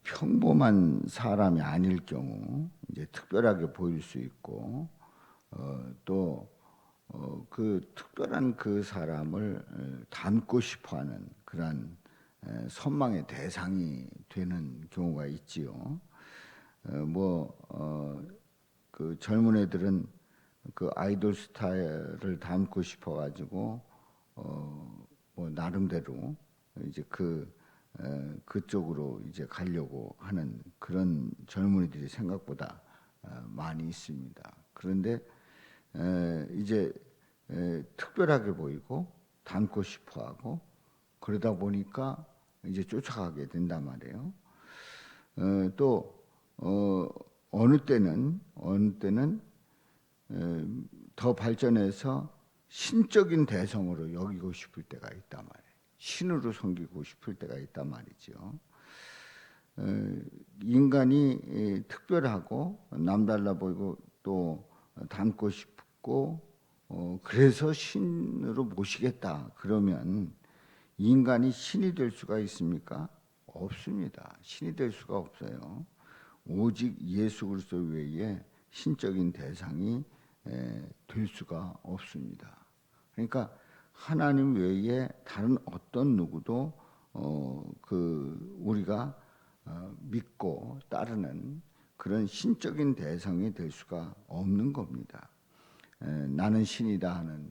평범한 사람이 아닐 경우 이제 특별하게 보일 수 있고 또 그 특별한 그 사람을 닮고 싶어하는 그런 선망의 대상이 되는 경우가 있지요. 그 젊은 애들은 그 아이돌 스타일을 닮고 싶어가지고 뭐 나름대로 이제 그쪽으로 이제 가려고 하는 그런 젊은이들이 생각보다 많이 있습니다. 그런데 이제 특별하게 보이고 닮고 싶어하고 그러다 보니까 이제 쫓아가게 된단 말이에요. 또 어느 때는 더 발전해서 신적인 대성으로 여기고 싶을 때가 있단 말이에요. 신으로 섬기고 싶을 때가 있단 말이죠. 인간이 특별하고 남달라 보이고 또 닮고 싶고 그래서 신으로 모시겠다 그러면 인간이 신이 될 수가 있습니까? 없습니다. 신이 될 수가 없어요. 오직 예수 그리스도 외에 신적인 대상이 될 수가 없습니다. 그러니까 하나님 외에 다른 어떤 누구도 우리가 믿고 따르는 그런 신적인 대상이 될 수가 없는 겁니다. 나는 신이다 하는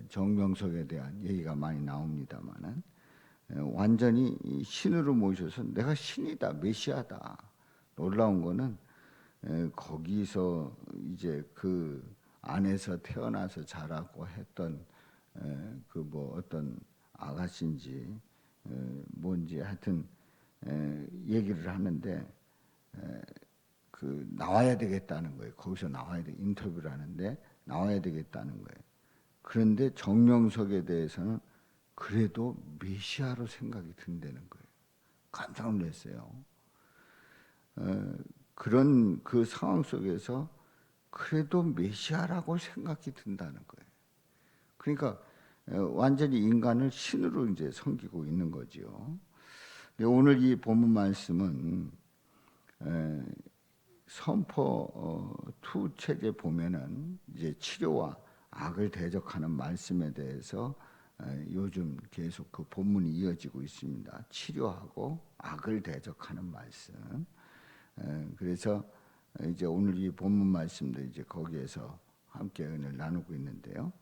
정명석에 대한 얘기가 많이 나옵니다만은 완전히 신으로 모셔서 내가 신이다, 메시아다. 놀라운 거는 거기서 이제 그 안에서 태어나서 자라고 했던 그 뭐 어떤 아가씨인지 뭔지 하여튼 얘기를 하는데 그 나와야 되겠다는 거예요. 거기서 나와야 돼. 인터뷰를 하는데 나와야 되겠다는 거예요. 그런데 정명석에 대해서는 그래도 메시아로 생각이 든다는 거예요. 깜짝 놀랐어요. 그런 그 상황 속에서 그래도 메시아라고 생각이 든다는 거예요. 그러니까 완전히 인간을 신으로 이제 섬기고 있는 거지요. 오늘 이 본문 말씀은 선포 2 책에 보면은 이제 치료와 악을 대적하는 말씀에 대해서 요즘 계속 그 본문이 이어지고 있습니다. 치료하고 악을 대적하는 말씀. 그래서 이제 오늘 이 본문 말씀도 이제 거기에서 함께 은혜를 나누고 있는데요.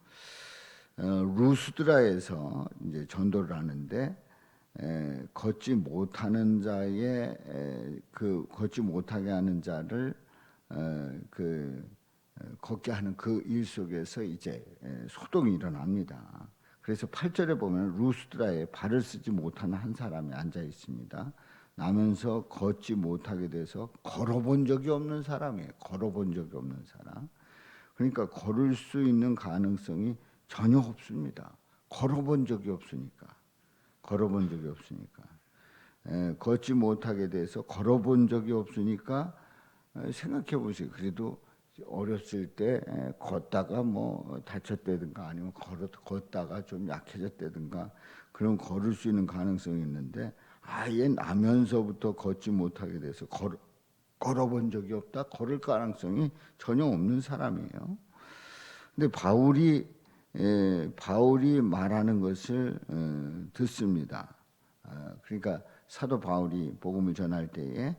루스드라에서 이제 전도를 하는데 걷지 못하는 자의 그 걷지 못하게 하는 자를 걷게 하는 그 일 속에서 이제 소동이 일어납니다. 그래서 8절에 보면 루스드라에 발을 쓰지 못하는 한 사람이 앉아 있습니다. 나면서 걷지 못하게 돼서 걸어본 적이 없는 사람이에요. 걸어본 적이 없는 사람. 그러니까 걸을 수 있는 가능성이 전혀 없습니다. 걸어본 적이 없으니까. 걷지 못하게 돼서 걸어본 적이 없으니까 생각해 보세요. 그래도 어렸을 때 걷다가 뭐 다쳤다든가 아니면 걷다가 좀 약해졌다든가 그런 걸을 수 있는 가능성이 있는데 아예 나면서부터 걷지 못하게 돼서 걸어본 적이 없다. 걸을 가능성이 전혀 없는 사람이에요. 근데 바울이 말하는 것을 듣습니다. 그러니까 사도 바울이 복음을 전할 때에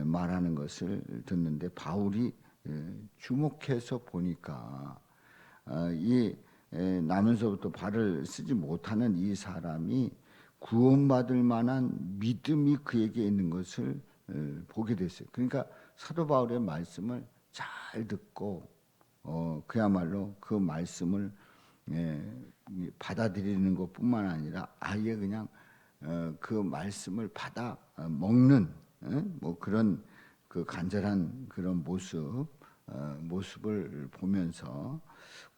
말하는 것을 듣는데 바울이 주목해서 보니까 이 나면서부터 발을 쓰지 못하는 이 사람이 구원받을 만한 믿음이 그에게 있는 것을 보게 됐어요. 그러니까 사도 바울의 말씀을 잘 듣고 그야말로 그 말씀을 받아들이는 것뿐만 아니라 아예 그냥 그 말씀을 받아 먹는 뭐 그런 그 간절한 그런 모습을 보면서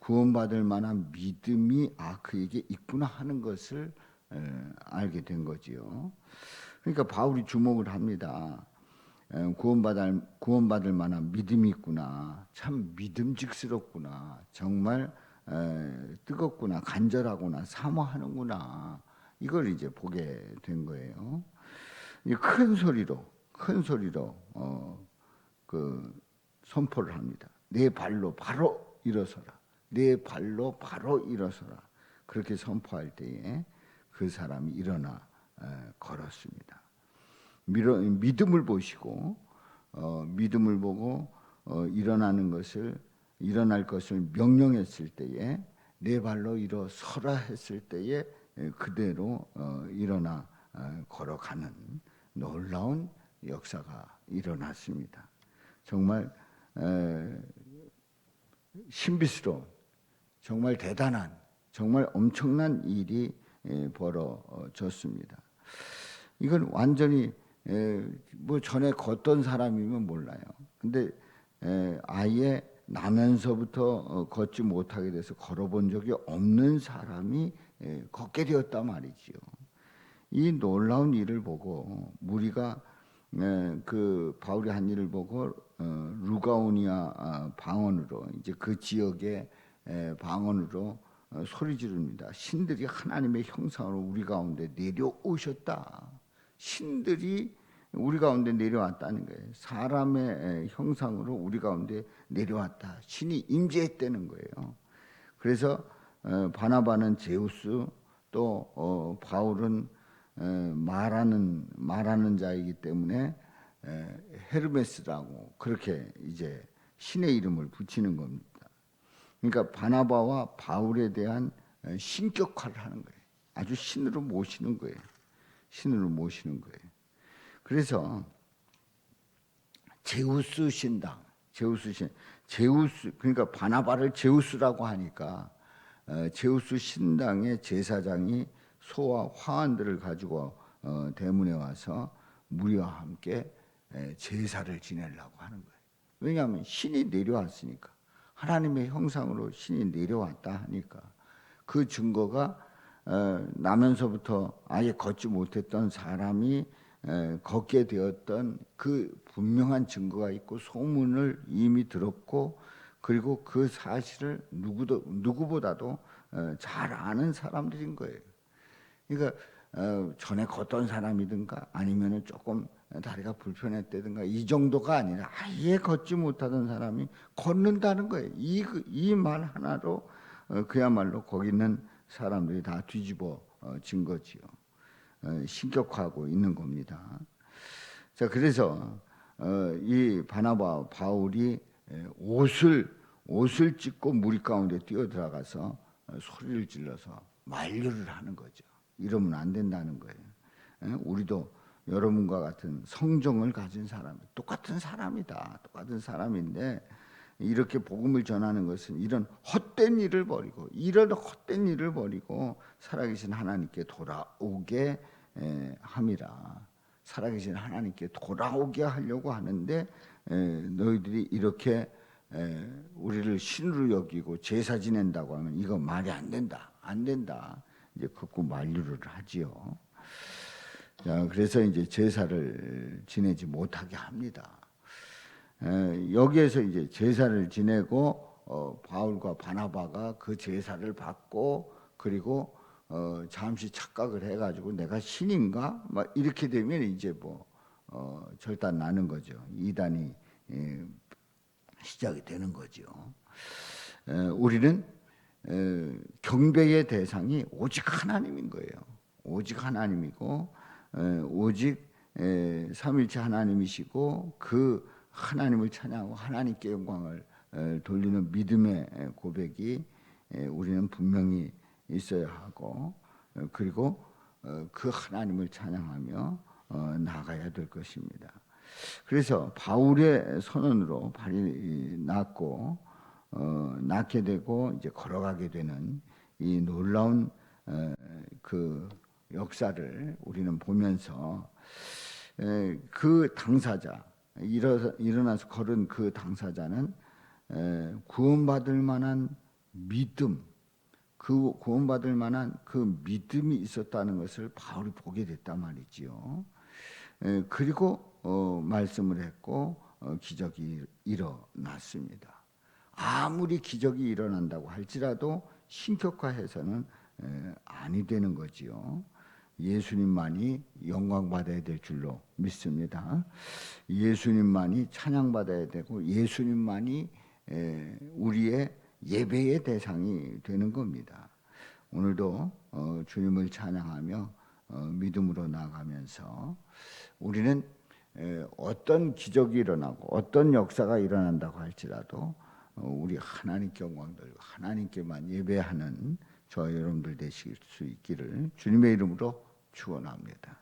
구원받을 만한 믿음이 그에게 있구나 하는 것을 알게 된 거지요. 그러니까 바울이 주목을 합니다. 구원받을 만한 믿음이 있구나. 참 믿음직스럽구나. 정말 뜨겁구나. 간절하구나. 사모하는구나. 이걸 이제 보게 된 거예요. 큰 소리로 큰 소리로 선포를 합니다. 내 발로 바로 일어서라. 내 발로 바로 일어서라. 그렇게 선포할 때에 그 사람이 일어나 걸었습니다. 믿음을 보시고 믿음을 보고 일어날 것을 명령했을 때에 내 발로 일어서라 했을 때에 그대로 일어나 걸어가는 놀라운 역사가 일어났습니다. 정말 신비스러운, 정말 대단한, 정말 엄청난 일이 벌어졌습니다. 이건 완전히 뭐 전에 걷던 사람이면 몰라요. 근데 아예 나면서부터 걷지 못하게 돼서 걸어본 적이 없는 사람이 걷게 되었단 말이지요. 이 놀라운 일을 보고 무리가 그 바울이 한 일을 보고 루가오니아 방언으로 이제 그 지역의 방언으로 소리 지릅니다. 신들이 하나님의 형상으로 우리 가운데 내려오셨다. 신들이 우리 가운데 내려왔다는 거예요. 사람의 형상으로 우리 가운데 내려왔다. 신이 임재했다는 거예요. 그래서 바나바는 제우스, 또 바울은 말하는 자이기 때문에 헤르메스라고 그렇게 이제 신의 이름을 붙이는 겁니다. 그러니까 바나바와 바울에 대한 신격화를 하는 거예요. 아주 신으로 모시는 거예요. 신으로 모시는 거예요. 그래서 제우스 신당, 제우스 그러니까 바나바를 제우스라고 하니까 제우스 신당의 제사장이 소와 화환들을 가지고 대문에 와서 무리와 함께 제사를 지내려고 하는 거예요. 왜냐하면 신이 내려왔으니까, 하나님의 형상으로 신이 내려왔다 하니까 그 증거가 나면서부터 아예 걷지 못했던 사람이 걷게 되었던 그 분명한 증거가 있고 소문을 이미 들었고, 그리고 그 사실을 누구보다도 잘 아는 사람들인 거예요. 그러니까 전에 걷던 사람이든가 아니면은 조금 다리가 불편했다든가 이 정도가 아니라 아예 걷지 못하던 사람이 걷는다는 거예요. 이 말 하나로 그야말로 거기 있는 사람들이 다 뒤집어진 거지요. 신격화하고 있는 겁니다. 자, 그래서 이 바나바 바울이 옷을 찢고 무리 가운데 뛰어들어가서 소리를 질러서 만류를 하는 거죠. 이러면 안 된다는 거예요. 우리도 여러분과 같은 성정을 가진 사람, 똑같은 사람이다. 똑같은 사람인데 이렇게 복음을 전하는 것은 이런 헛된 일을 버리고 살아계신 하나님께 돌아오게 함이라. 살아계신 하나님께 돌아오게 하려고 하는데 너희들이 이렇게 우리를 신으로 여기고 제사 지낸다고 하면 이거 말이 안 된다. 이제 극구 만류를 하지요. 자, 그래서 이제 제사를 지내지 못하게 합니다. 여기에서 이제 제사를 지내고 바울과 바나바가 그 제사를 받고, 그리고 잠시 착각을 해가지고 내가 신인가 막 이렇게 되면 이제 절단 나는 거죠. 이단이 시작이 되는 거죠. 우리는 경배의 대상이 오직 하나님인 거예요. 오직 하나님이고 오직 삼위일체 하나님이시고 그 하나님을 찬양하고 하나님께 영광을 돌리는 믿음의 고백이 우리는 분명히 있어야 하고, 그리고 그 하나님을 찬양하며 나아가야 될 것입니다. 그래서 바울의 선언으로 발이 낫게 되고 이제 걸어가게 되는 이 놀라운 그 역사를 우리는 보면서 그 당사자, 일어나서 걸은 그 당사자는 구원받을 만한 믿음, 그 구원받을 만한 그 믿음이 있었다는 것을 바울이 보게 됐단 말이지요. 그리고 말씀을 했고 기적이 일어났습니다. 아무리 기적이 일어난다고 할지라도 신격화해서는 아니 되는 거지요. 예수님만이 영광받아야 될 줄로 믿습니다. 예수님만이 찬양받아야 되고 예수님만이 우리의 예배의 대상이 되는 겁니다. 오늘도 주님을 찬양하며 믿음으로 나아가면서 우리는 어떤 기적이 일어나고 어떤 역사가 일어난다고 할지라도 우리 하나님께 영광 돌리고 하나님께만 예배하는 저와 여러분들 되실 수 있기를 주님의 이름으로 축원합니다.